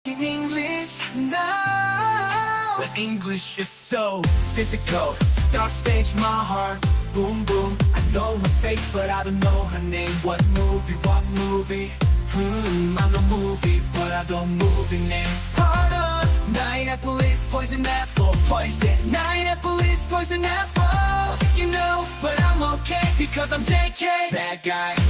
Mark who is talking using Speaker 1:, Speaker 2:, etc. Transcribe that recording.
Speaker 1: in English now. But English is so difficult. Start stage, my heart, boom boom. I know her face, but I don't know her name. What movie, what movie? I know movie, but I don't movie name. Pardon, nine apples, poison apple, poison. Nine apples, poison apple. You know, but I'm okay because I'm JK. Bad guy.